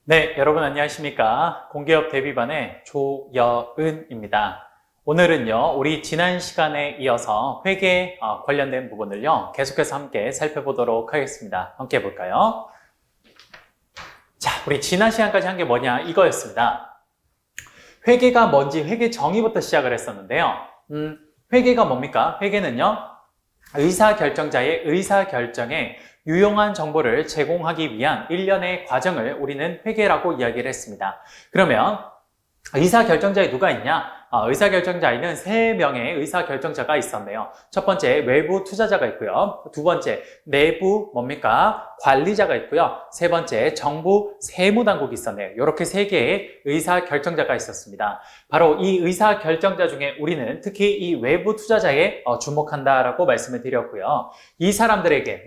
네, 여러분 안녕하십니까? 공기업 대비반의 조여은입니다. 오늘은요, 우리 지난 시간에 이어서 회계 관련된 부분을요, 계속해서 함께 살펴보도록 하겠습니다. 함께 볼까요? 자, 우리 지난 시간까지 한 게 뭐냐? 이거였습니다. 회계가 뭔지 회계 정의부터 시작을 했었는데요. 회계가 뭡니까? 회계는요, 의사결정자의 의사결정에 유용한 정보를 제공하기 위한 일련의 과정을 우리는 회계라고 이야기를 했습니다. 그러면 의사결정자에 누가 있냐? 의사결정자에는 3명의 의사결정자가 있었네요. 첫 번째, 외부 투자자가 있고요. 두 번째, 내부 관리자가 있고요. 세 번째, 정부 세무당국이 있었네요. 이렇게 3개의 의사결정자가 있었습니다. 바로 이 의사결정자 중에 우리는 특히 이 외부 투자자에 주목한다라고 말씀을 드렸고요. 이 사람들에게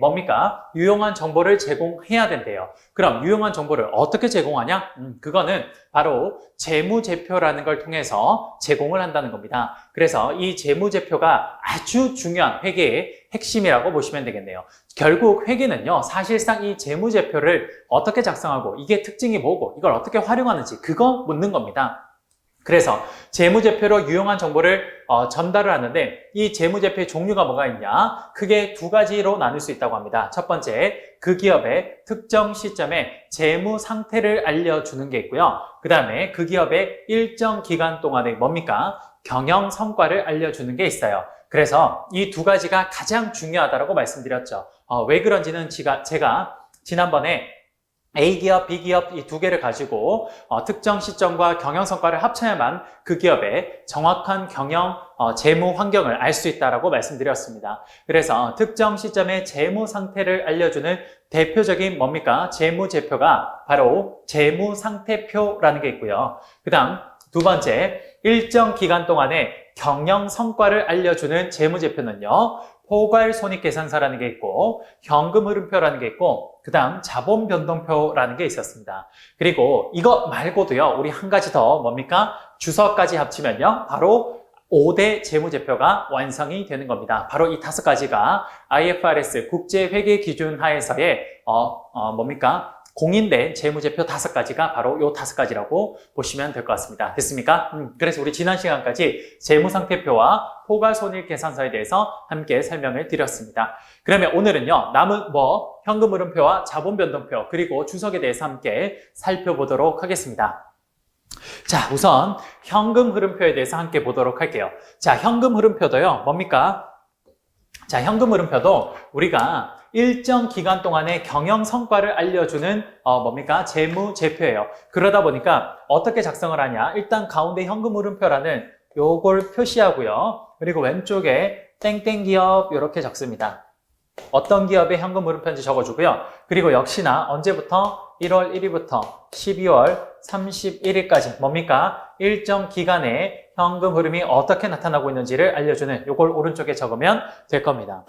유용한 정보를 제공해야 된대요. 그럼 유용한 정보를 어떻게 제공하냐? 그거는 바로 재무제표라는 걸 통해서 제공을 한다는 겁니다. 그래서 이 재무제표가 아주 중요한 회계의 핵심이라고 보시면 되겠네요. 결국 회계는요, 사실상 이 재무제표를 어떻게 작성하고 이게 특징이 뭐고 이걸 어떻게 활용하는지 그거 묻는 겁니다. 그래서 재무제표로 유용한 정보를 전달을 하는데 이 재무제표의 종류가 뭐가 있냐? 크게 2가지로 나눌 수 있다고 합니다. 첫 번째, 그 기업의 특정 시점에 재무 상태를 알려주는 게 있고요. 그 다음에 그 기업의 일정 기간 동안의 경영 성과를 알려주는 게 있어요. 그래서 이 2가지가 가장 중요하다고 말씀드렸죠. 왜 그런지는 제가 지난번에 A기업, B기업 이 2개를 가지고 특정 시점과 경영 성과를 합쳐야만 그 기업의 정확한 경영, 재무 환경을 알 수 있다고 말씀드렸습니다. 그래서 특정 시점의 재무 상태를 알려주는 대표적인 재무제표가 바로 재무상태표라는 게 있고요. 그 다음 2번째, 일정 기간 동안의 경영 성과를 알려주는 재무제표는요. 포괄손익계산서라는 게 있고 현금흐름표라는 게 있고 그 다음 자본변동표라는 게 있었습니다. 그리고 이거 말고도요. 우리 한 가지 더 주석까지 합치면요. 바로 5대 재무제표가 완성이 되는 겁니다. 바로 이 5가지가 IFRS 국제회계기준 하에서의 공인된 재무제표 5가지가 바로 요 5가지라고 보시면 될 것 같습니다. 됐습니까? 그래서 우리 지난 시간까지 재무상태표와 포괄손익계산서에 대해서 함께 설명을 드렸습니다. 그러면 오늘은요, 남은 현금흐름표와 자본변동표 그리고 주석에 대해서 함께 살펴보도록 하겠습니다. 자, 우선 현금흐름표에 대해서 함께 보도록 할게요. 자, 현금흐름표도요, 자, 현금흐름표도 우리가 일정 기간 동안의 경영 성과를 알려주는 재무제표예요. 그러다 보니까 어떻게 작성을 하냐? 일단 가운데 현금흐름표라는 요걸 표시하고요. 그리고 왼쪽에 땡땡기업 이렇게 적습니다. 어떤 기업의 현금흐름표인지 적어주고요. 그리고 역시나 언제부터? 1월 1일부터 12월 31일까지 일정 기간에 현금 흐름이 어떻게 나타나고 있는지를 알려주는 요걸 오른쪽에 적으면 될 겁니다.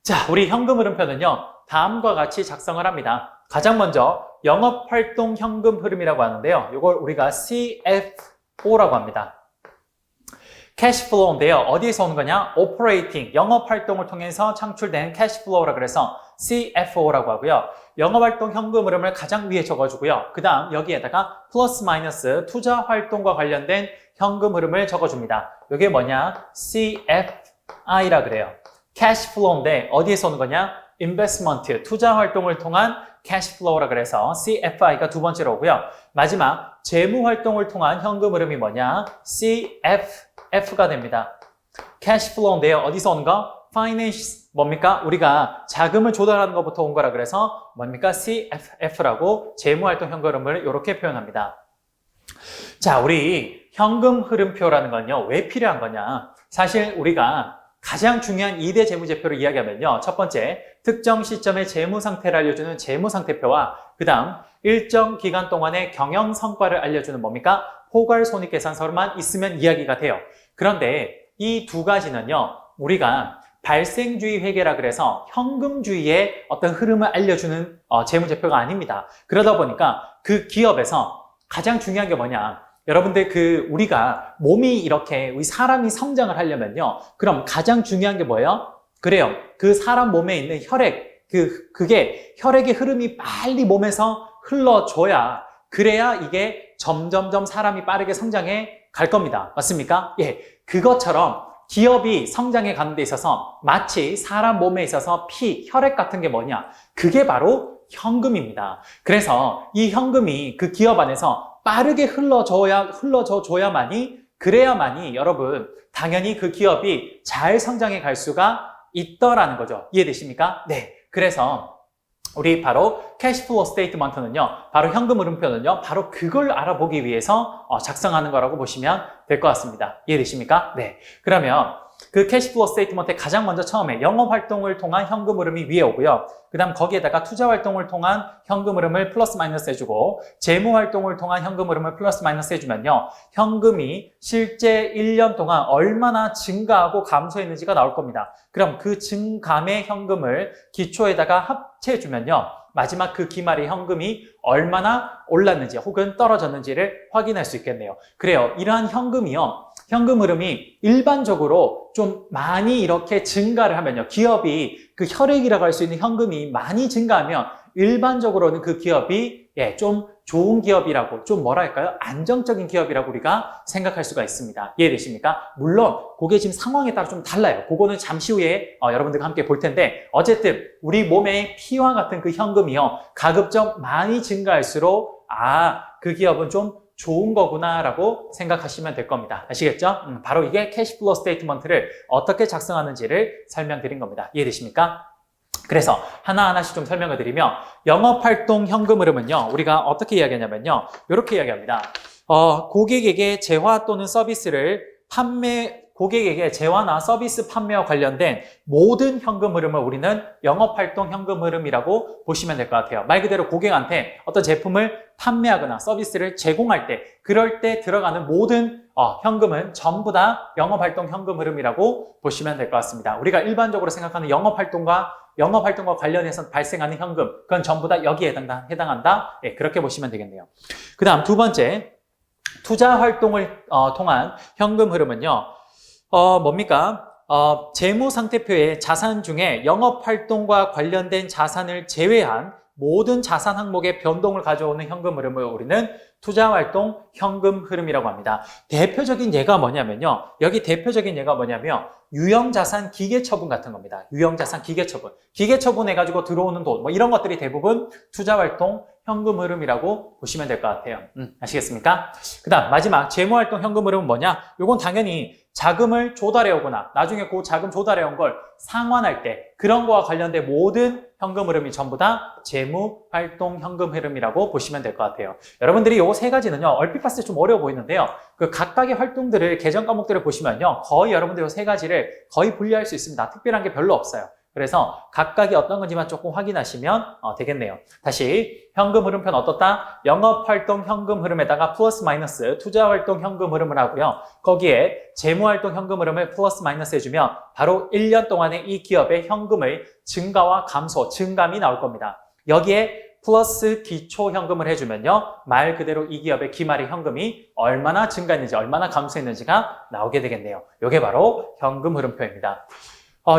자, 우리 현금 흐름표는요, 다음과 같이 작성을 합니다. 가장 먼저 영업활동 현금 흐름이라고 하는데요. 요걸 우리가 CFO라고 합니다. 캐시플로우인데요. 어디에서 오는 거냐? 오퍼레이팅, 영업활동을 통해서 창출된 캐시플로우라 그래서 CFO라고 하고요. 영업활동 현금 흐름을 가장 위에 적어주고요. 그 다음 여기에다가 플러스 마이너스 투자활동과 관련된 현금 흐름을 적어줍니다. 이게 뭐냐? CFI라 그래요. 캐시플로우인데 어디에서 오는 거냐? 인베스트먼트, 투자활동을 통한 캐시플로우라 그래서 CFI가 2번째로 오고요. 마지막 재무활동을 통한 현금 흐름이 뭐냐? CFF가 됩니다. 캐시플로우인데요. 어디서 오는 거? 파이낸스 우리가 자금을 조달하는 것부터 온 거라 그래서 CFF라고 재무활동 현금 흐름을 이렇게 표현합니다. 자, 우리 현금 흐름표라는 건요. 왜 필요한 거냐? 사실 우리가 가장 중요한 2대 재무제표를 이야기하면요. 첫 번째, 특정 시점의 재무 상태를 알려주는 재무상태표와 그 다음 일정 기간 동안의 경영 성과를 알려주는 포괄손익계산서만 있으면 이야기가 돼요. 그런데 이 2가지는요. 우리가 발생주의 회계라 그래서 현금주의의 어떤 흐름을 알려주는 재무제표가 아닙니다. 그러다 보니까 그 기업에서 가장 중요한 게 뭐냐? 여러분들 우리가 몸이 이렇게 우리 사람이 성장을 하려면요. 그럼 가장 중요한 게 뭐예요? 그래요. 그 사람 몸에 있는 혈액, 그게 혈액의 흐름이 빨리 몸에서 흘러줘야 그래야 이게 점점점 사람이 빠르게 성장해 갈 겁니다. 맞습니까? 예, 그것처럼 기업이 성장해 가는 데 있어서 마치 사람 몸에 있어서 피, 혈액 같은 게 뭐냐? 그게 바로 현금입니다. 그래서 이 현금이 그 기업 안에서 빠르게 흘러줘야만이, 그래야만이 여러분 당연히 그 기업이 잘 성장해 갈 수가 있더라는 거죠. 이해되십니까? 네. 그래서 우리 바로 캐시플로우 스테이트먼트는요, 바로 현금 흐름표는요, 바로 그걸 알아보기 위해서 작성하는 거라고 보시면 될 것 같습니다. 이해되십니까? 네. 그러면 그 캐시플로우 스테이트먼트에 가장 먼저 처음에 영업 활동을 통한 현금 흐름이 위에 오고요. 그 다음 거기에다가 투자 활동을 통한 현금 흐름을 플러스 마이너스 해주고 재무 활동을 통한 현금 흐름을 플러스 마이너스 해주면요. 현금이 실제 1년 동안 얼마나 증가하고 감소했는지가 나올 겁니다. 그럼 그 증감의 현금을 기초에다가 합체해주면요. 마지막 그 기말의 현금이 얼마나 올랐는지 혹은 떨어졌는지를 확인할 수 있겠네요. 그래요. 이러한 현금이요. 현금 흐름이 일반적으로 좀 많이 이렇게 증가를 하면요. 기업이 그 혈액이라고 할 수 있는 현금이 많이 증가하면 일반적으로는 그 기업이 좀 좋은 기업이라고, 좀 뭐랄까요? 안정적인 기업이라고 우리가 생각할 수가 있습니다. 이해되십니까? 물론 그게 지금 상황에 따라 좀 달라요. 그거는 잠시 후에 여러분들과 함께 볼 텐데 어쨌든 우리 몸의 피와 같은 그 현금이요. 가급적 많이 증가할수록 그 기업은 좀 좋은 거구나라고 생각하시면 될 겁니다. 아시겠죠? 바로 이게 캐시플로우 스테이트먼트를 어떻게 작성하는지를 설명드린 겁니다. 이해되십니까? 그래서 하나하나씩 좀 설명을 드리면 영업활동 현금 흐름은요. 우리가 어떻게 이야기하냐면요. 이렇게 이야기합니다. 고객에게 재화 또는 서비스를 고객에게 재화나 서비스 판매와 관련된 모든 현금 흐름을 우리는 영업활동 현금 흐름이라고 보시면 될 것 같아요. 말 그대로 고객한테 어떤 제품을 판매하거나 서비스를 제공할 때, 그럴 때 들어가는 모든 현금은 전부 다 영업활동 현금 흐름이라고 보시면 될 것 같습니다. 우리가 일반적으로 생각하는 영업활동과 관련해서 발생하는 현금, 그건 전부 다 여기에 해당한다. 네, 그렇게 보시면 되겠네요. 그 다음 두 번째, 투자 활동을 통한 현금 흐름은요. 뭡니까? 재무 상태표의 자산 중에 영업 활동과 관련된 자산을 제외한 모든 자산 항목의 변동을 가져오는 현금 흐름을 우리는 투자 활동 현금 흐름이라고 합니다. 대표적인 예가 뭐냐면요. 여기 대표적인 예가 뭐냐면 유형자산 기계처분 같은 겁니다. 유형자산 기계처분. 기계처분해가지고 들어오는 돈, 뭐 이런 것들이 대부분 투자 활동 현금 흐름이라고 보시면 될 것 같아요. 아시겠습니까? 그 다음 마지막 재무활동 현금 흐름은 뭐냐? 이건 당연히 자금을 조달해 오거나 나중에 그 자금 조달해 온 걸 상환할 때 그런 거와 관련된 모든 현금 흐름이 전부 다 재무활동 현금 흐름이라고 보시면 될 것 같아요. 여러분들이 요 세 가지는요, 얼핏 봤을 때 좀 어려워 보이는데요. 그 각각의 활동들을, 계정 과목들을 보시면요, 거의 여러분들 요 세 가지를 거의 분리할 수 있습니다. 특별한 게 별로 없어요. 그래서 각각이 어떤 건지만 조금 확인하시면 되겠네요. 다시 현금 흐름표는 어떻다? 영업활동 현금 흐름에다가 플러스 마이너스 투자활동 현금 흐름을 하고요. 거기에 재무활동 현금 흐름을 플러스 마이너스 해주면 바로 1년 동안의 이 기업의 현금의 증가와 감소, 증감이 나올 겁니다. 여기에 플러스 기초 현금을 해주면요. 말 그대로 이 기업의 기말의 현금이 얼마나 증가했는지, 얼마나 감소했는지가 나오게 되겠네요. 이게 바로 현금 흐름표입니다.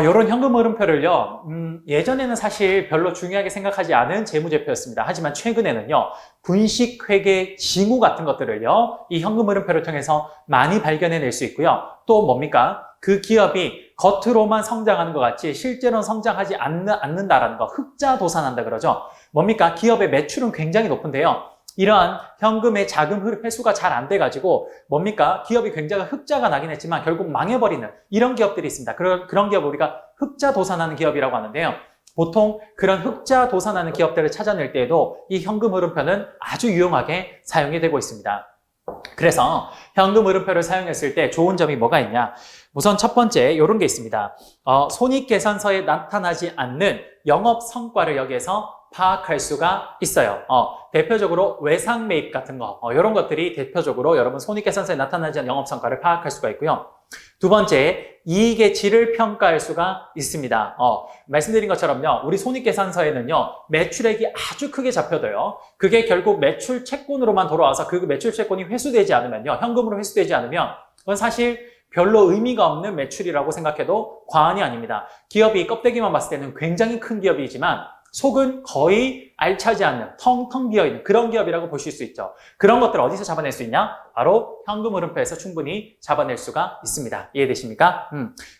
이런 현금 흐름표를요, 예전에는 사실 별로 중요하게 생각하지 않은 재무제표였습니다. 하지만 최근에는요, 분식회계 징후 같은 것들을요, 이 현금 흐름표를 통해서 많이 발견해낼 수 있고요. 또 뭡니까? 그 기업이 겉으로만 성장하는 것 같이 실제로는 성장하지 않는다라는 거, 흑자도산한다 그러죠. 뭡니까? 기업의 매출은 굉장히 높은데요. 이러한 현금의 자금 회수가 잘 안 돼가지고 뭡니까? 기업이 굉장히 흑자가 나긴 했지만 결국 망해버리는 이런 기업들이 있습니다. 그런 기업을 우리가 흑자 도산하는 기업이라고 하는데요. 보통 그런 흑자 도산하는 기업들을 찾아낼 때에도 이 현금 흐름표는 아주 유용하게 사용이 되고 있습니다. 그래서 현금 흐름표를 사용했을 때 좋은 점이 뭐가 있냐? 우선 첫 번째 이런 게 있습니다. 손익계산서에 나타나지 않는 영업 성과를 여기에서 파악할 수가 있어요. 대표적으로 외상 매입 같은 거, 이런 것들이 대표적으로 여러분 손익계산서에 나타나지 않는 영업 성과를 파악할 수가 있고요. 두 번째, 이익의 질을 평가할 수가 있습니다. 말씀드린 것처럼요, 우리 손익계산서에는요, 매출액이 아주 크게 잡혀도요, 그게 결국 매출 채권으로만 돌아와서 그 매출 채권이 회수되지 않으면요, 현금으로 회수되지 않으면, 그건 사실 별로 의미가 없는 매출이라고 생각해도 과언이 아닙니다. 기업이 껍데기만 봤을 때는 굉장히 큰 기업이지만, 속은 거의 알차지 않는, 텅텅 비어있는 그런 기업이라고 보실 수 있죠. 그런 것들을 어디서 잡아낼 수 있냐? 바로 현금 흐름표에서 충분히 잡아낼 수가 있습니다. 이해되십니까?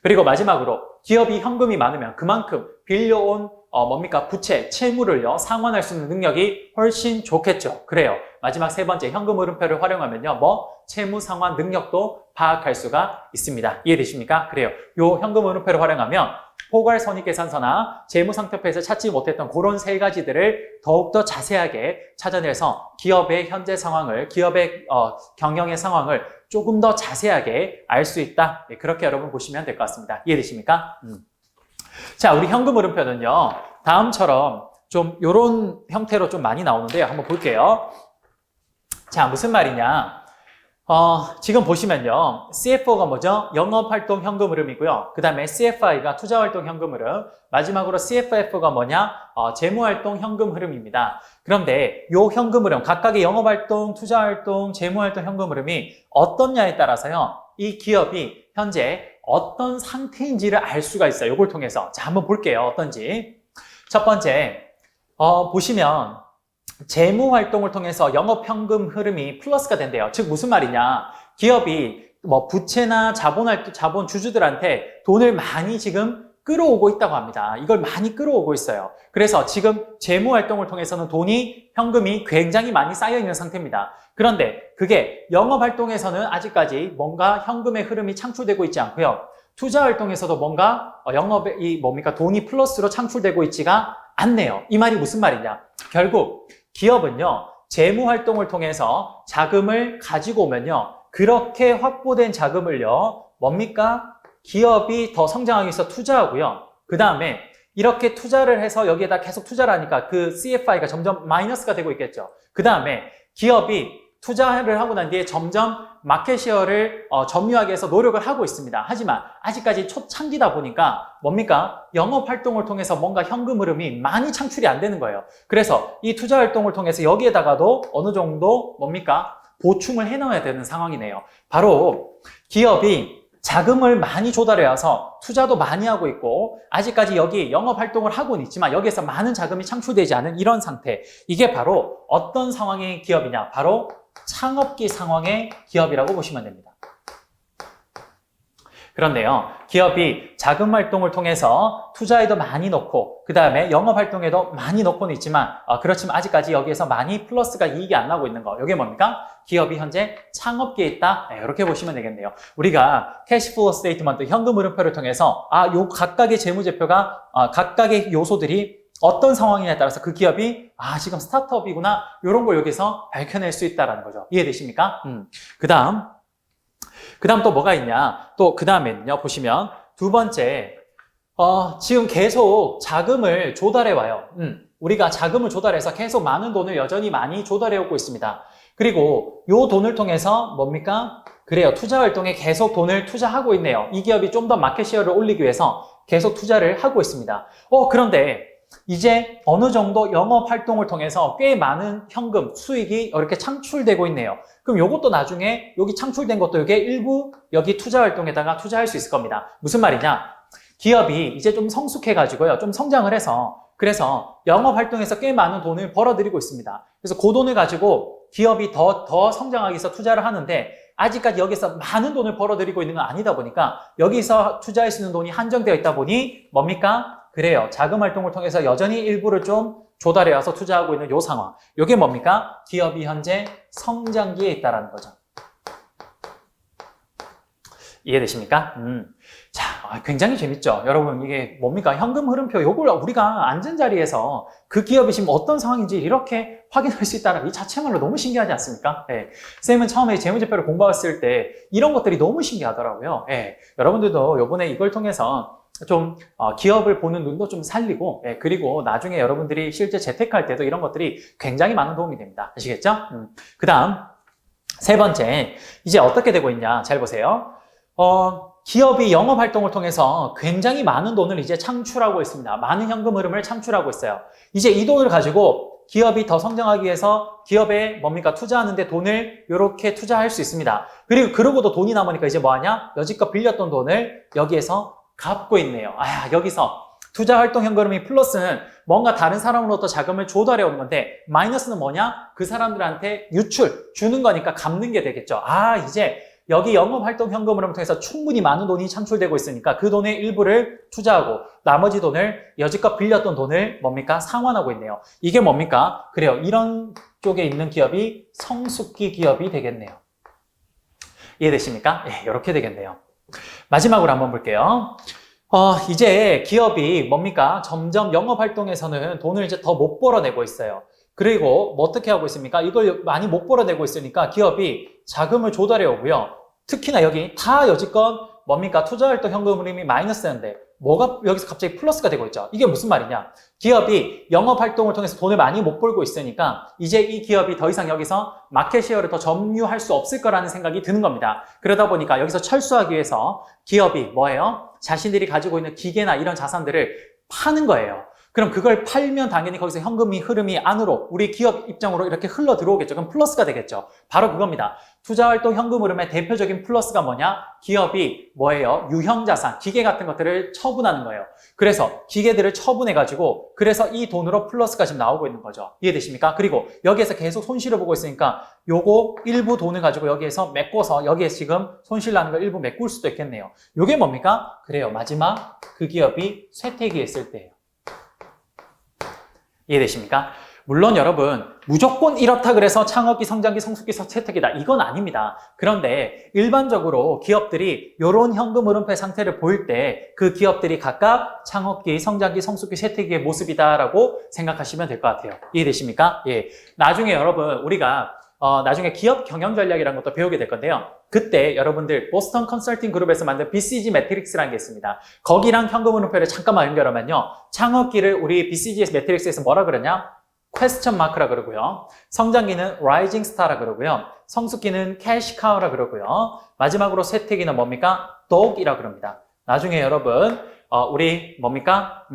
그리고 마지막으로 기업이 현금이 많으면 그만큼 빌려온 뭡니까? 부채, 채무를요, 상환할 수 있는 능력이 훨씬 좋겠죠. 그래요. 마지막 세 번째, 현금 흐름표를 활용하면요, 채무 상환 능력도 파악할 수가 있습니다. 이해되십니까? 그래요. 요 현금 흐름표를 활용하면 포괄손익계산서나 재무상태표에서 찾지 못했던 그런 세 가지들을 더욱더 자세하게 찾아내서 기업의 현재 상황을, 기업의 경영의 상황을 조금 더 자세하게 알 수 있다. 네, 그렇게 여러분 보시면 될 것 같습니다. 이해되십니까? 자, 우리 현금 흐름표는요, 다음처럼 좀 이런 형태로 좀 많이 나오는데요. 한번 볼게요. 자, 무슨 말이냐. 지금 보시면요, CFO가 뭐죠? 영업활동 현금 흐름이고요. 그 다음에 CFI가 투자활동 현금 흐름, 마지막으로 CFF가 뭐냐? 재무활동 현금 흐름입니다. 그런데 요 현금 흐름, 각각의 영업활동, 투자활동, 재무활동 현금 흐름이 어떻냐에 따라서요, 이 기업이 현재 어떤 상태인지를 알 수가 있어요. 요걸 통해서. 자, 한번 볼게요. 어떤지. 첫 번째, 보시면 재무 활동을 통해서 영업 현금 흐름이 플러스가 된대요. 즉 무슨 말이냐? 기업이 부채나 자본 주주들한테 돈을 많이 지금 끌어오고 있다고 합니다. 이걸 많이 끌어오고 있어요. 그래서 지금 재무 활동을 통해서는 현금이 굉장히 많이 쌓여 있는 상태입니다. 그런데 그게 영업 활동에서는 아직까지 뭔가 현금의 흐름이 창출되고 있지 않고요. 투자 활동에서도 뭔가 돈이 플러스로 창출되고 있지가 않네요. 이 말이 무슨 말이냐? 결국 기업은요, 재무 활동을 통해서 자금을 가지고 오면요, 그렇게 확보된 자금을요, 기업이 더 성장하기 위해서 투자하고요. 그 다음에 이렇게 투자를 해서 여기에다 계속 투자를 하니까 그 CFI가 점점 마이너스가 되고 있겠죠. 그 다음에 기업이 투자를 하고 난 뒤에 점점 마켓시어를 점유하기 위해서 노력을 하고 있습니다. 하지만 아직까지 초창기다 보니까 영업 활동을 통해서 뭔가 현금 흐름이 많이 창출이 안 되는 거예요. 그래서 이 투자 활동을 통해서 여기에다가도 어느 정도 보충을 해 넣어야 되는 상황이네요. 바로 기업이 자금을 많이 조달해 와서 투자도 많이 하고 있고 아직까지 여기 영업 활동을 하고는 있지만 여기에서 많은 자금이 창출되지 않은 이런 상태. 이게 바로 어떤 상황의 기업이냐? 바로 창업기 상황의 기업이라고 보시면 됩니다. 그런데요, 기업이 자금 활동을 통해서 투자에도 많이 넣고 그 다음에 영업 활동에도 많이 넣고는 있지만 그렇지만 아직까지 여기에서 많이 플러스가 이익이 안 나고 있는 거. 이게 뭡니까? 기업이 현재 창업기에 있다. 네, 이렇게 보시면 되겠네요. 우리가 캐시플로우 스테이트먼트 현금 흐름표를 통해서 요 각각의 재무제표가 각각의 요소들이 어떤 상황이냐에 따라서 그 기업이 지금 스타트업이구나 이런 걸 여기서 밝혀낼 수 있다는 거죠. 이해되십니까? 그 다음 또 뭐가 있냐? 또 그 다음에는요, 보시면 두 번째, 지금 계속 자금을 조달해 와요. 우리가 자금을 조달해서 계속 많은 돈을 여전히 많이 조달해 오고 있습니다. 그리고 요 돈을 통해서 그래요. 투자 활동에 계속 돈을 투자하고 있네요. 이 기업이 좀 더 마켓시어를 올리기 위해서 계속 투자를 하고 있습니다. 그런데 이제 어느 정도 영업 활동을 통해서 꽤 많은 현금, 수익이 이렇게 창출되고 있네요. 그럼 이것도 나중에 여기 창출된 것도 이게 일부 여기 투자 활동에다가 투자할 수 있을 겁니다. 무슨 말이냐? 기업이 이제 좀 성숙해가지고요. 좀 성장을 해서 그래서 영업 활동에서 꽤 많은 돈을 벌어들이고 있습니다. 그래서 그 돈을 가지고 기업이 더 성장하기 위해서 투자를 하는데 아직까지 여기서 많은 돈을 벌어들이고 있는 건 아니다 보니까 여기서 투자할 수 있는 돈이 한정되어 있다 보니 그래요. 자금 활동을 통해서 여전히 일부를 좀 조달해 와서 투자하고 있는 요 상황. 요게 기업이 현재 성장기에 있다라는 거죠. 이해되십니까? 자, 굉장히 재밌죠? 여러분, 이게 현금 흐름표, 요걸 우리가 앉은 자리에서 그 기업이 지금 어떤 상황인지 이렇게 확인할 수 있다는 이 자체만으로 너무 신기하지 않습니까? 네. 쌤은 처음에 재무제표를 공부했을 때 이런 것들이 너무 신기하더라고요. 네. 여러분들도 요번에 이걸 통해서 좀 기업을 보는 눈도 좀 살리고 그리고 나중에 여러분들이 실제 재테크할 때도 이런 것들이 굉장히 많은 도움이 됩니다. 아시겠죠? 그 다음 세 번째, 이제 어떻게 되고 있냐? 잘 보세요. 기업이 영업 활동을 통해서 굉장히 많은 돈을 이제 창출하고 있습니다. 많은 현금 흐름을 창출하고 있어요. 이제 이 돈을 가지고 기업이 더 성장하기 위해서 기업에 투자하는데 돈을 이렇게 투자할 수 있습니다. 그리고 그러고도 돈이 남으니까 이제 뭐하냐? 여지껏 빌렸던 돈을 여기에서 갚고 있네요. 여기서 투자활동 현금흐름이 플러스는 뭔가 다른 사람으로부터 자금을 조달해 오는 건데 마이너스는 뭐냐? 그 사람들한테 주는 거니까 갚는 게 되겠죠. 이제 여기 영업활동 현금흐름을 통해서 충분히 많은 돈이 창출되고 있으니까 그 돈의 일부를 투자하고 나머지 돈을 여지껏 빌렸던 돈을 뭡니까? 상환하고 있네요. 이게 뭡니까? 그래요. 이런 쪽에 있는 기업이 성숙기 기업이 되겠네요. 이해되십니까? 예, 이렇게 되겠네요. 마지막으로 한번 볼게요. 이제 기업이 뭡니까? 점점 영업활동에서는 돈을 이제 더 못 벌어내고 있어요. 그리고 뭐 어떻게 하고 있습니까? 이걸 많이 못 벌어내고 있으니까 기업이 자금을 조달해 오고요. 특히나 여기 다 여지껏 뭡니까? 투자활동 현금 흐름이 마이너스였는데 뭐가 여기서 갑자기 플러스가 되고 있죠? 이게 무슨 말이냐? 기업이 영업활동을 통해서 돈을 많이 못 벌고 있으니까 이제 이 기업이 더 이상 여기서 마켓시어를 더 점유할 수 없을 거라는 생각이 드는 겁니다. 그러다 보니까 여기서 철수하기 위해서 기업이 뭐예요? 자신들이 가지고 있는 기계나 이런 자산들을 파는 거예요. 그럼 그걸 팔면 당연히 거기서 현금이 흐름이 안으로 우리 기업 입장으로 이렇게 흘러 들어오겠죠. 그럼 플러스가 되겠죠. 바로 그겁니다. 투자활동 현금 흐름의 대표적인 플러스가 뭐냐? 기업이 뭐예요? 유형자산, 기계 같은 것들을 처분하는 거예요. 그래서 기계들을 처분해가지고 그래서 이 돈으로 플러스가 지금 나오고 있는 거죠. 이해되십니까? 그리고 여기에서 계속 손실을 보고 있으니까 요거 일부 돈을 가지고 여기에서 메꿔서 여기에 지금 손실 나는 걸 일부 메꿀 수도 있겠네요. 요게 뭡니까? 그래요. 마지막 그 기업이 쇠퇴기했을 때예요. 이해되십니까? 물론 여러분 무조건 이렇다 그래서 창업기, 성장기, 성숙기, 쇠퇴기다 이건 아닙니다. 그런데 일반적으로 기업들이 이런 현금 흐름표 상태를 보일 때 그 기업들이 각각 창업기, 성장기, 성숙기, 쇠퇴기의 모습이다라고 생각하시면 될 것 같아요. 이해되십니까? 예. 나중에 여러분 우리가 나중에 기업 경영 전략이라는 것도 배우게 될 건데요. 그때 여러분들 보스턴 컨설팅 그룹에서 만든 BCG 매트릭스라는 게 있습니다. 거기랑 현금 흐름표를 잠깐만 연결하면요. 창업기를 우리 BCG 매트릭스에서 뭐라 그러냐? 퀘스천 마크라 그러고요. 성장기는 라이징 스타라 그러고요. 성숙기는 캐시 카우라 그러고요. 마지막으로 쇠퇴기는 뭡니까? 독이라 그럽니다. 나중에 여러분 우리 뭡니까?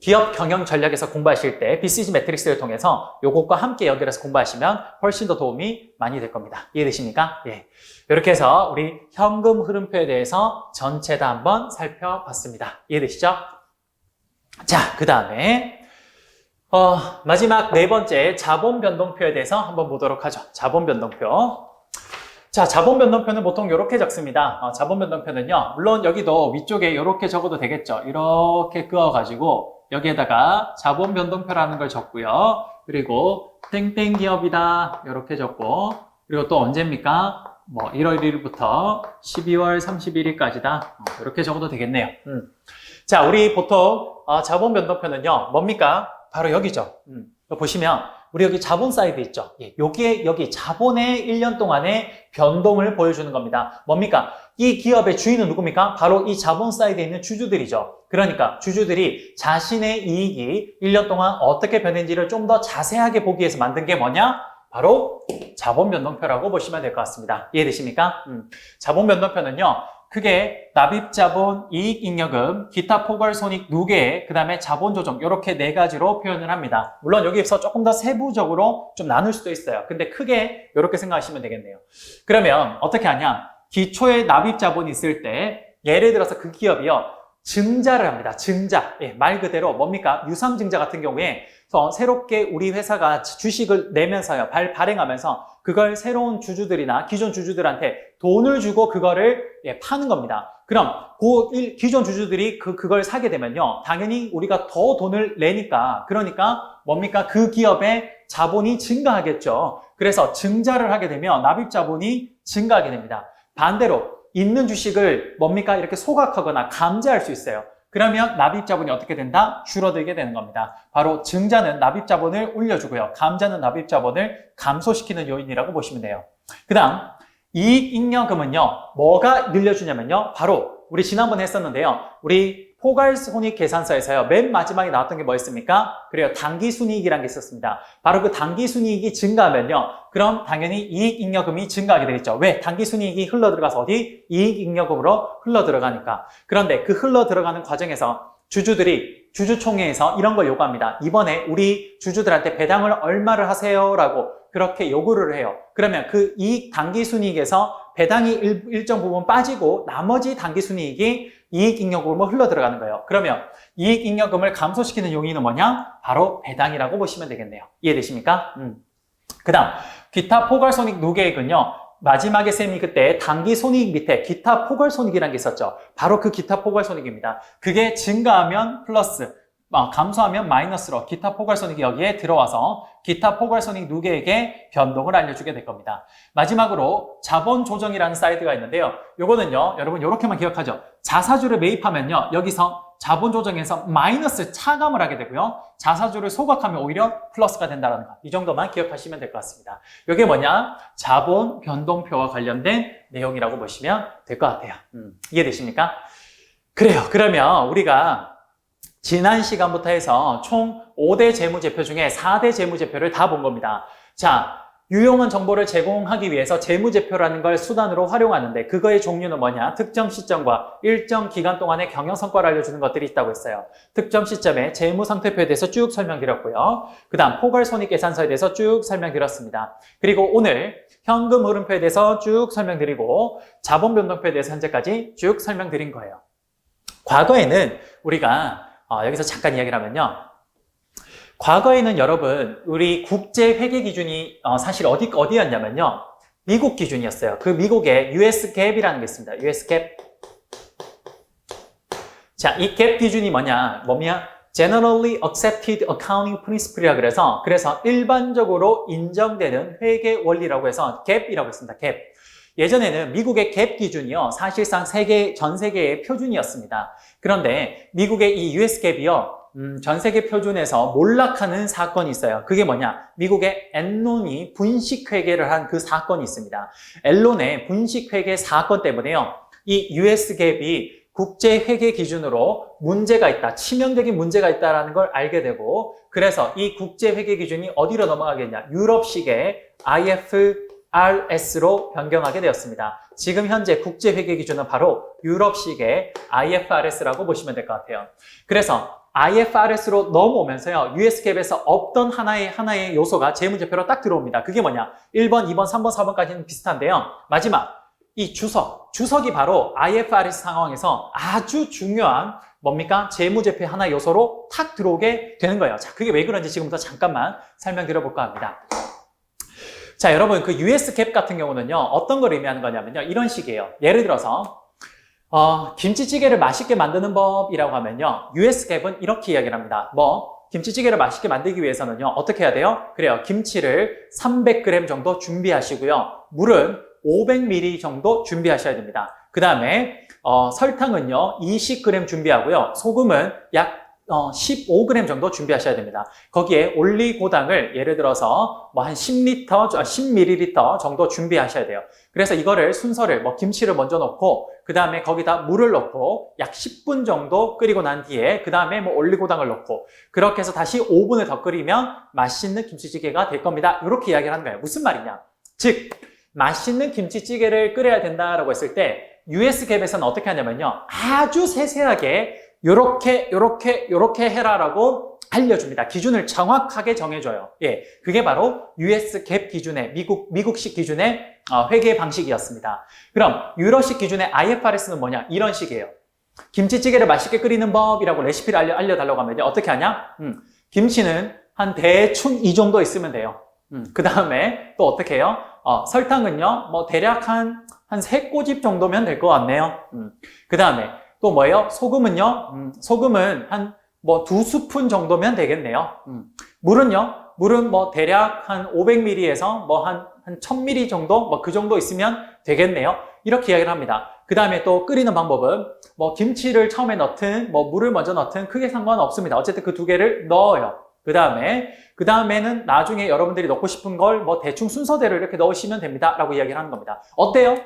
기업 경영 전략에서 공부하실 때 BCG 매트릭스를 통해서 요것과 함께 연결해서 공부하시면 훨씬 더 도움이 많이 될 겁니다. 이해되십니까? 예. 이렇게 해서 우리 현금 흐름표에 대해서 전체 다 한번 살펴봤습니다. 이해되시죠? 자, 그 다음에 마지막 네 번째 자본 변동표에 대해서 한번 보도록 하죠. 자본 변동표. 자, 자본 변동표는 보통 이렇게 적습니다. 자본 변동표는요, 물론 여기도 위쪽에 이렇게 적어도 되겠죠. 이렇게 그어가지고 여기에다가 자본 변동표라는 걸 적고요. 그리고 땡땡 기업이다 이렇게 적고 그리고 또 언제입니까? 1월 1일부터 12월 31일까지다 이렇게 적어도 되겠네요. 자, 우리 보통 자본 변동표는요, 뭡니까? 바로 여기죠. 보시면 우리 여기 자본 사이드 있죠. 예, 여기 자본의 1년 동안의 변동을 보여주는 겁니다. 뭡니까? 이 기업의 주인은 누굽니까? 바로 이 자본 사이드에 있는 주주들이죠. 그러니까 주주들이 자신의 이익이 1년 동안 어떻게 변했는지를 좀 더 자세하게 보기 위해서 만든 게 뭐냐? 바로 자본 변동표라고 보시면 될 것 같습니다. 이해되십니까? 자본 변동표는요. 크게 납입자본, 이익잉여금, 기타 포괄손익 누계, 그 다음에 자본조정 이렇게 네 가지로 표현을 합니다. 물론 여기서 조금 더 세부적으로 좀 나눌 수도 있어요. 근데 크게 이렇게 생각하시면 되겠네요. 그러면 어떻게 하냐? 기초에 납입자본이 있을 때 예를 들어서 그 기업이요. 증자를 합니다. 증자. 예, 말 그대로 뭡니까? 유상증자 같은 경우에 새롭게 우리 회사가 주식을 내면서요. 발행하면서 그걸 새로운 주주들이나 기존 주주들한테 돈을 주고 그거를 파는 겁니다. 그럼 기존 주주들이 그걸 사게 되면요. 당연히 우리가 더 돈을 내니까 그러니까 뭡니까? 그 기업의 자본이 증가하겠죠. 그래서 증자를 하게 되면 납입자본이 증가하게 됩니다. 반대로 있는 주식을 뭡니까? 이렇게 소각하거나 감지할 수 있어요. 그러면 납입자본이 어떻게 된다? 줄어들게 되는 겁니다. 바로 증자는 납입자본을 올려주고요. 감자는 납입자본을 감소시키는 요인이라고 보시면 돼요. 그 다음 이익잉여금은요. 뭐가 늘려주냐면요. 바로 우리 지난번에 했었는데요. 우리 포괄손익 계산서에서요. 맨 마지막에 나왔던 게 뭐였습니까? 그래요. 당기순이익이라는 게 있었습니다. 바로 그 당기순이익이 증가하면요. 그럼 당연히 이익잉여금이 증가하게 되겠죠. 왜? 당기순이익이 흘러들어가서 어디? 이익잉여금으로 흘러들어가니까. 그런데 그 흘러들어가는 과정에서 주주들이 주주총회에서 이런 걸 요구합니다. 이번에 우리 주주들한테 배당을 얼마를 하세요? 라고 그렇게 요구를 해요. 그러면 그 이익 당기순이익에서 배당이 일정 부분 빠지고 나머지 당기순이익이 이익잉여금으로 흘러 들어가는 거예요. 그러면 이익잉여금을 감소시키는 요인은 뭐냐? 바로 배당이라고 보시면 되겠네요. 이해되십니까? 그 다음 기타 포괄손익 누계액은요. 마지막에 쌤이 그때 당기손익 밑에 기타 포괄손익이라는 게 있었죠. 바로 그 기타 포괄손익입니다. 그게 증가하면 플러스, 감소하면 마이너스로 기타 포괄손익이 여기에 들어와서 기타 포괄손익 누계액의 변동을 알려주게 될 겁니다. 마지막으로 자본조정이라는 사이드가 있는데요. 요거는요, 여러분 요렇게만 기억하죠. 자사주를 매입하면요, 여기서 자본조정에서 마이너스 차감을 하게 되고요. 자사주를 소각하면 오히려 플러스가 된다는 것. 이 정도만 기억하시면 될 것 같습니다. 이게 뭐냐? 자본 변동표와 관련된 내용이라고 보시면 될 것 같아요. 이해되십니까? 그래요. 그러면 우리가 지난 시간부터 해서 총 5대 재무제표 중에 4대 재무제표를 다 본 겁니다. 자, 유용한 정보를 제공하기 위해서 재무제표라는 걸 수단으로 활용하는데 그거의 종류는 뭐냐? 특정 시점과 일정 기간 동안의 경영성과를 알려주는 것들이 있다고 했어요. 특정 시점에 재무상태표에 대해서 쭉 설명드렸고요. 그 다음 포괄손익계산서에 대해서 쭉 설명드렸습니다. 그리고 오늘 현금 흐름표에 대해서 쭉 설명드리고 자본변동표에 대해서 현재까지 쭉 설명드린 거예요. 과거에는 우리가 여기서 잠깐 이야기를 하면요. 과거에는 여러분 우리 국제 회계 기준이 사실 어디였냐면요. 미국 기준이었어요. 그 미국의 US GAAP이라는 게 있습니다. US GAAP. 자, 이 GAAP 기준이 뭐냐? Generally Accepted Accounting Principle이라 그래서 일반적으로 인정되는 회계 원리라고 해서 GAAP이라고 했습니다. GAAP. 예전에는 미국의 갭 기준이요. 사실상 전 세계의 표준이었습니다. 그런데 미국의 이 US 갭이요. 전 세계 표준에서 몰락하는 사건이 있어요. 그게 뭐냐? 미국의 엔론이 분식회계를 한 그 사건이 있습니다. 엔론의 분식회계 사건 때문에요. 이 US 갭이 국제회계 기준으로 문제가 있다, 치명적인 문제가 있다는 걸 알게 되고 그래서 이 국제회계 기준이 어디로 넘어가겠냐? 유럽식의 IFRS로 변경하게 되었습니다. 지금 현재 국제회계 기준은 바로 유럽식의 IFRS라고 보시면 될 것 같아요. 그래서 IFRS로 넘어오면서요, USGAAP에서 없던 하나의 요소가 재무제표로 딱 들어옵니다. 그게 뭐냐? 1번, 2번, 3번, 4번까지는 비슷한데요. 마지막, 이 주석이 바로 IFRS 상황에서 아주 중요한 뭡니까? 재무제표의 하나의 요소로 탁 들어오게 되는 거예요. 자, 그게 왜 그런지 지금부터 잠깐만 설명드려볼까 합니다. 자, 여러분, 그 US GAAP 같은 경우는요, 어떤 걸 의미하는 거냐면요, 이런 식이에요. 예를 들어서, 김치찌개를 맛있게 만드는 법이라고 하면요, US GAAP은 이렇게 이야기를 합니다. 김치찌개를 맛있게 만들기 위해서는요, 어떻게 해야 돼요? 그래요. 김치를 300g 정도 준비하시고요. 물은 500ml 정도 준비하셔야 됩니다. 그 다음에, 설탕은요, 20g 준비하고요. 소금은 약 15g 정도 준비하셔야 됩니다. 거기에 올리고당을 예를 들어서 한 10ml 정도 준비하셔야 돼요. 그래서 이거를 순서를 김치를 먼저 넣고 그 다음에 거기다 물을 넣고 약 10분 정도 끓이고 난 뒤에 그 다음에 올리고당을 넣고 그렇게 해서 다시 5분을 더 끓이면 맛있는 김치찌개가 될 겁니다. 이렇게 이야기를 하는 거예요. 무슨 말이냐? 즉 맛있는 김치찌개를 끓여야 된다라고 했을 때 US GAAP에서는 어떻게 하냐면요. 아주 세세하게 요렇게 해라라고 알려줍니다. 기준을 정확하게 정해줘요. 예, 그게 바로 US GAAP 기준의 미국식 기준의 회계 방식이었습니다. 그럼 유럽식 기준의 IFRS는 뭐냐? 이런 식이에요. 김치찌개를 맛있게 끓이는 법이라고 레시피를 알려달라고 하면 어떻게 하냐? 김치는 한 대충 이 정도 있으면 돼요. 그 다음에 또 어떻게 해요? 설탕은요, 대략 한 3꼬집 정도면 될 것 같네요. 그 다음에 또 뭐예요? 소금은요? 소금은 한 2스푼 정도면 되겠네요. 물은 대략 한 500ml에서 한 1000ml 정도? 그 정도 있으면 되겠네요. 이렇게 이야기를 합니다. 그 다음에 또 끓이는 방법은 김치를 처음에 넣든 물을 먼저 넣든 크게 상관없습니다. 어쨌든 그 두 개를 넣어요. 그 다음에는 나중에 여러분들이 넣고 싶은 걸 대충 순서대로 이렇게 넣으시면 됩니다. 라고 이야기를 하는 겁니다. 어때요?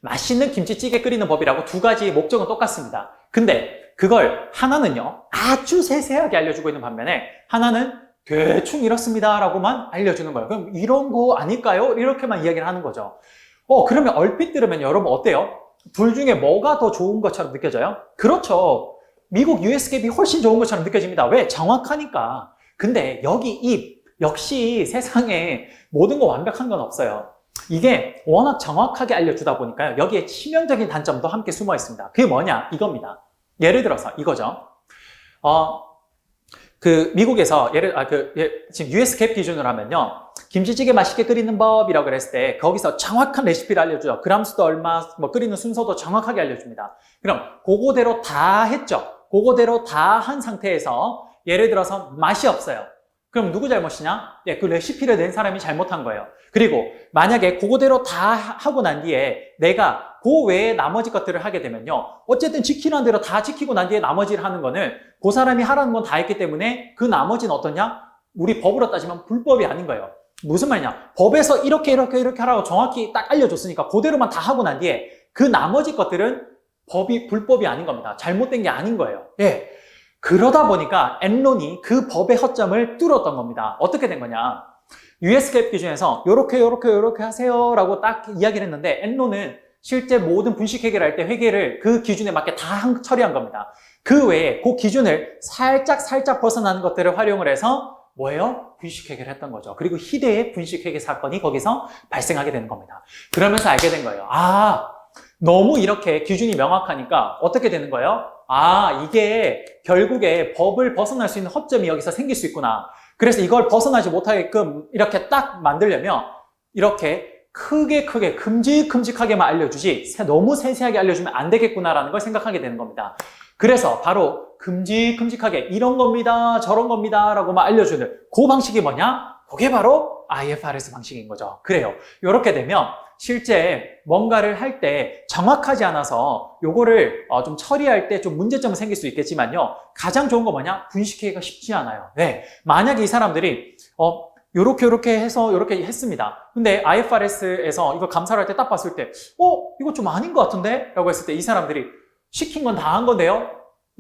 맛있는 김치찌개 끓이는 법이라고 두 가지 목적은 똑같습니다. 근데 그걸 하나는요, 아주 세세하게 알려주고 있는 반면에 하나는 대충 이렇습니다. 라고만 알려주는 거예요. 그럼 이런 거 아닐까요? 이렇게만 이야기를 하는 거죠. 그러면 얼핏 들으면 여러분 어때요? 둘 중에 뭐가 더 좋은 것처럼 느껴져요? 그렇죠. 미국 US GAAP이 훨씬 좋은 것처럼 느껴집니다. 왜? 정확하니까. 근데 역시 세상에 모든 거 완벽한 건 없어요. 이게 워낙 정확하게 알려주다 보니까요. 여기에 치명적인 단점도 함께 숨어 있습니다. 그게 뭐냐? 이겁니다. 예를 들어서 이거죠. 미국에서 지금 US 갭 기준으로 하면요. 김치찌개 맛있게 끓이는 법이라고 그랬을 때 거기서 정확한 레시피를 알려줘요. 그람 수도 얼마, 뭐 끓이는 순서도 정확하게 알려줍니다. 그럼 그거대로 다 했죠. 그거대로 다 한 상태에서 예를 들어서 맛이 없어요. 그럼 누구 잘못이냐? 그 레시피를 낸 사람이 잘못한 거예요. 그리고 만약에 그거대로 다 하고 난 뒤에 내가 그 외에 나머지 것들을 하게 되면요. 어쨌든 지키라는 대로 다 지키고 난 뒤에 나머지를 하는 거는 그 사람이 하라는 건 다 했기 때문에 그 나머지는 어떠냐? 우리 법으로 따지면 불법이 아닌 거예요. 무슨 말이냐? 법에서 이렇게 하라고 정확히 딱 알려줬으니까 그대로만 다 하고 난 뒤에 그 나머지 것들은 불법이 아닌 겁니다. 잘못된 게 아닌 거예요. 예. 그러다 보니까 엔론이 그 법의 허점을 뚫었던 겁니다. 어떻게 된 거냐? US 갭 기준에서 요렇게 하세요 라고 딱 이야기를 했는데 엔론은 실제 모든 분식 회계를 할 때 회계를 그 기준에 맞게 다 처리한 겁니다. 그 외에 그 기준을 살짝 벗어나는 것들을 활용을 해서 뭐예요? 분식 회계를 했던 거죠. 그리고 희대의 분식 회계 사건이 거기서 발생하게 되는 겁니다. 그러면서 알게 된 거예요. 너무 이렇게 기준이 명확하니까 어떻게 되는 거예요? 이게 결국에 법을 벗어날 수 있는 허점이 여기서 생길 수 있구나. 그래서 이걸 벗어나지 못하게끔 이렇게 딱 만들려면 이렇게 크게 큼직하게만 알려주지 너무 세세하게 알려주면 안 되겠구나라는 걸 생각하게 되는 겁니다. 그래서 바로 큼직하게 이런 겁니다, 저런 겁니다 라고만 알려주는 그 방식이 뭐냐? 그게 바로 IFRS 방식인 거죠. 그래요. 이렇게 되면 실제 뭔가를 할 때 정확하지 않아서 요거를 좀 처리할 때 좀 문제점은 생길 수 있겠지만요. 가장 좋은 거 뭐냐? 분식회계가 쉽지 않아요. 네. 만약에 이 사람들이 요렇게 해서 요렇게 했습니다. 근데 IFRS에서 이거 감사를 할 때 딱 봤을 때 이거 좀 아닌 것 같은데? 라고 했을 때 이 사람들이 시킨 건 다 한 건데요?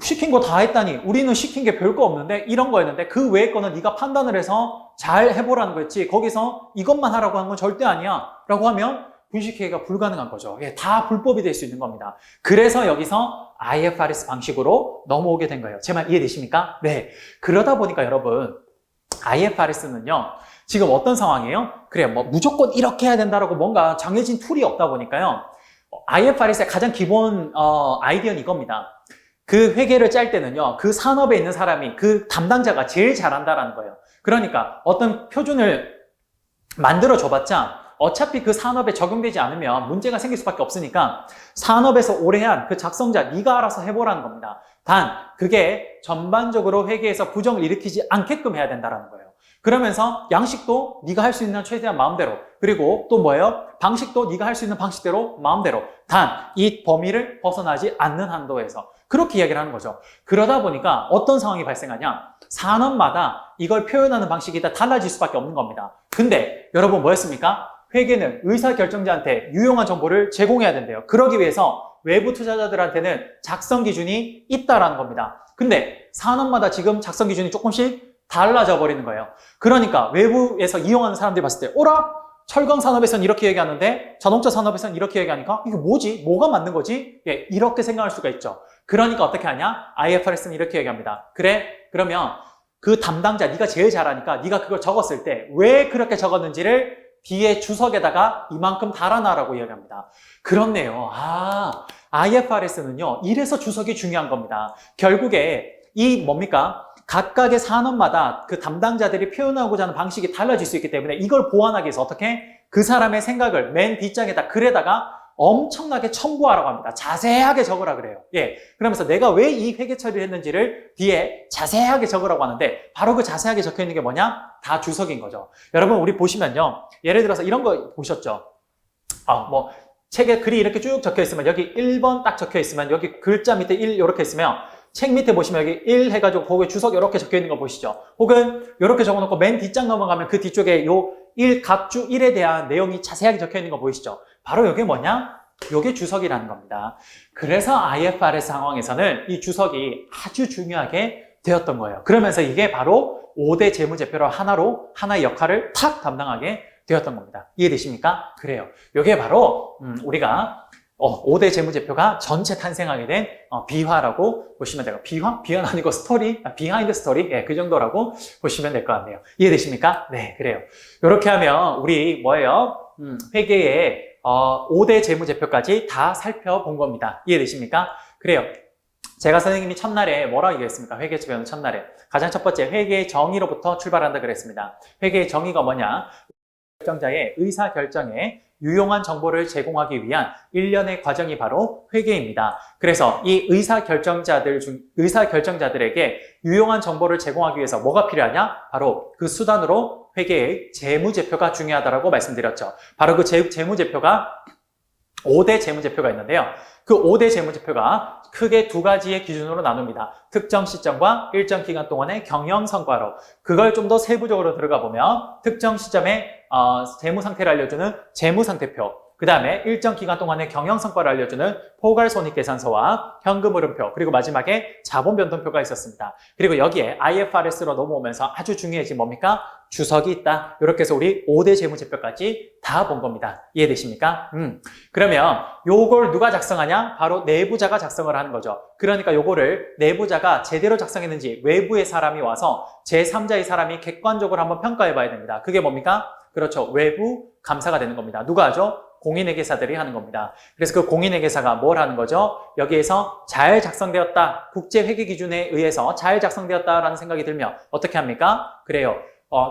시킨 거 다 했다니 우리는 시킨 게 별거 없는데 이런 거였는데 그 외의 거는 네가 판단을 해서 잘 해보라는 거였지 거기서 이것만 하라고 한 건 절대 아니야 라고 하면 분식회계가 불가능한 거죠. 다 불법이 될 수 있는 겁니다. 그래서 여기서 IFRS 방식으로 넘어오게 된 거예요. 제 말 이해되십니까? 네. 그러다 보니까 여러분 IFRS는요 지금 어떤 상황이에요? 그래요. 뭐 무조건 이렇게 해야 된다라고 뭔가 정해진 툴이 없다 보니까요 IFRS의 가장 기본 아이디어는 이겁니다. 그 회계를 짤 때는요, 그 산업에 있는 사람이, 그 담당자가 제일 잘한다라는 거예요. 그러니까 어떤 표준을 만들어 줘봤자 어차피 그 산업에 적용되지 않으면 문제가 생길 수밖에 없으니까 산업에서 오래 한 그 작성자 네가 알아서 해보라는 겁니다. 단 그게 전반적으로 회계에서 부정을 일으키지 않게끔 해야 된다는 거예요. 그러면서 양식도 네가 할 수 있는 최대한 마음대로, 그리고 또 뭐예요? 방식도 네가 할 수 있는 방식대로 마음대로, 단 이 범위를 벗어나지 않는 한도에서 그렇게 이야기를 하는 거죠. 그러다 보니까 어떤 상황이 발생하냐? 산업마다 이걸 표현하는 방식이 다 달라질 수밖에 없는 겁니다. 근데 여러분 뭐였습니까? 회계는 의사결정자한테 유용한 정보를 제공해야 된대요. 그러기 위해서 외부 투자자들한테는 작성 기준이 있다라는 겁니다. 근데 산업마다 지금 작성 기준이 조금씩 달라져 버리는 거예요. 그러니까 외부에서 이용하는 사람들이 봤을 때 철강 산업에서는 이렇게 얘기하는데 자동차 산업에서는 이렇게 얘기하니까 이게 뭐지? 뭐가 맞는 거지? 이렇게 생각할 수가 있죠. 그러니까 어떻게 하냐? IFRS는 이렇게 얘기합니다. 그래? 그러면 그 담당자, 네가 제일 잘하니까 네가 그걸 적었을 때 왜 그렇게 적었는지를 뒤에 주석에다가 이만큼 달아놔라고 이야기합니다. 그렇네요. IFRS는요. 이래서 주석이 중요한 겁니다. 결국에 이 뭡니까? 각각의 산업마다 그 담당자들이 표현하고자 하는 방식이 달라질 수 있기 때문에 이걸 보완하기 위해서 어떻게? 그 사람의 생각을 맨 뒷장에다 글에다가 엄청나게 첨부하라고 합니다. 자세하게 적으라 그래요. 그러면서 내가 왜 이 회계 처리를 했는지를 뒤에 자세하게 적으라고 하는데 바로 그 자세하게 적혀 있는 게 뭐냐? 다 주석인 거죠. 여러분 우리 보시면요. 예를 들어서 이런 거 보셨죠? 책에 글이 이렇게 쭉 적혀 있으면 여기 1번 딱 적혀 있으면 여기 글자 밑에 1 이렇게 있으면 책 밑에 보시면 여기 1 해가지고 거기에 주석 이렇게 적혀 있는 거 보시죠? 혹은 이렇게 적어놓고 맨 뒷장 넘어가면 그 뒤쪽에 요 1 각주 1에 대한 내용이 자세하게 적혀 있는 거 보이시죠? 바로 이게 뭐냐? 이게 주석이라는 겁니다. 그래서 IFRS 상황에서는 이 주석이 아주 중요하게 되었던 거예요. 그러면서 이게 바로 5대 재무제표로 하나의 역할을 탁 담당하게 되었던 겁니다. 이해되십니까? 그래요. 이게 바로 우리가 5대 재무제표가 전체 탄생하게 된 비화라고 보시면 돼요. 비화? 비화는 아니고 스토리, 비하인드 스토리, 그 정도라고 보시면 될 것 같네요. 이해되십니까? 네, 그래요. 이렇게 하면 우리 뭐예요? 회계의 5대 재무제표까지 다 살펴본 겁니다. 이해되십니까? 그래요. 제가 선생님이 첫날에 뭐라고 얘기했습니까? 회계 배우는 첫날에. 가장 첫 번째, 회계의 정의로부터 출발한다 그랬습니다. 회계의 정의가 뭐냐? 결정자의 의사결정에 유용한 정보를 제공하기 위한 일련의 과정이 바로 회계입니다. 그래서 이 의사결정자들에게 유용한 정보를 제공하기 위해서 뭐가 필요하냐? 바로 그 수단으로 회계의 재무제표가 중요하다고 말씀드렸죠. 바로 그 재무제표가 5대 재무제표가 있는데요. 그 5대 재무제표가 크게 두 가지의 기준으로 나눕니다. 특정 시점과 일정 기간 동안의 경영성과로. 그걸 좀 더 세부적으로 들어가 보면 특정 시점의 재무 상태를 알려주는 재무상태표, 그 다음에 일정 기간 동안의 경영성과를 알려주는 포괄손익계산서와 현금흐름표, 그리고 마지막에 자본변동표가 있었습니다. 그리고 여기에 IFRS로 넘어오면서 아주 중요해진 뭡니까? 주석이 있다. 이렇게 해서 우리 5대 재무제표까지 다 본 겁니다. 이해되십니까? 그러면 요걸 누가 작성하냐? 바로 내부자가 작성을 하는 거죠. 그러니까 요거를 내부자가 제대로 작성했는지 외부의 사람이 와서 제3자의 사람이 객관적으로 한번 평가해 봐야 됩니다. 그게 뭡니까? 그렇죠. 외부 감사가 되는 겁니다. 누가 하죠? 공인회계사들이 하는 겁니다. 그래서 그 공인회계사가 뭘 하는 거죠? 여기에서 잘 작성되었다. 국제회계기준에 의해서 잘 작성되었다라는 생각이 들면 어떻게 합니까? 그래요.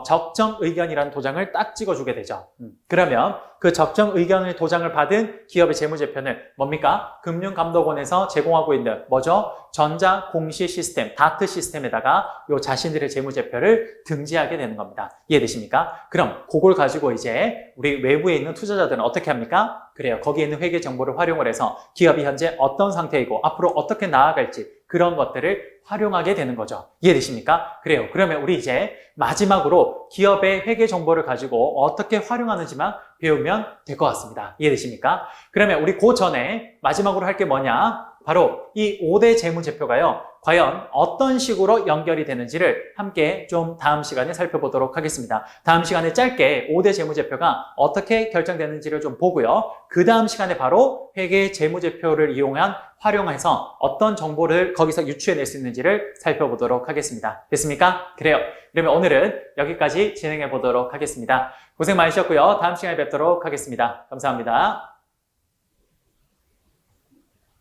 적정 의견이라는 도장을 딱 찍어주게 되죠. 그러면 그 적정 의견의 도장을 받은 기업의 재무제표는 뭡니까? 금융감독원에서 제공하고 있는 뭐죠? 전자공시 시스템, 다트 시스템에다가 요 자신들의 재무제표를 등재하게 되는 겁니다. 이해되십니까? 그럼 그걸 가지고 이제 우리 외부에 있는 투자자들은 어떻게 합니까? 그래요. 거기에 있는 회계 정보를 활용을 해서 기업이 현재 어떤 상태이고 앞으로 어떻게 나아갈지 그런 것들을 활용하게 되는 거죠. 이해되십니까? 그래요. 그러면 우리 이제 마지막으로 기업의 회계 정보를 가지고 어떻게 활용하는지만 배우면 될 것 같습니다. 이해되십니까? 그러면 우리 그 전에 마지막으로 할 게 뭐냐? 바로 이 5대 재무제표가요. 과연 어떤 식으로 연결이 되는지를 함께 좀 다음 시간에 살펴보도록 하겠습니다. 다음 시간에 짧게 5대 재무제표가 어떻게 결정되는지를 좀 보고요. 그 다음 시간에 바로 회계 재무제표를 활용해서 어떤 정보를 거기서 유추해낼 수 있는지를 살펴보도록 하겠습니다. 됐습니까? 그래요. 그러면 오늘은 여기까지 진행해 보도록 하겠습니다. 고생 많으셨고요. 다음 시간에 뵙도록 하겠습니다. 감사합니다.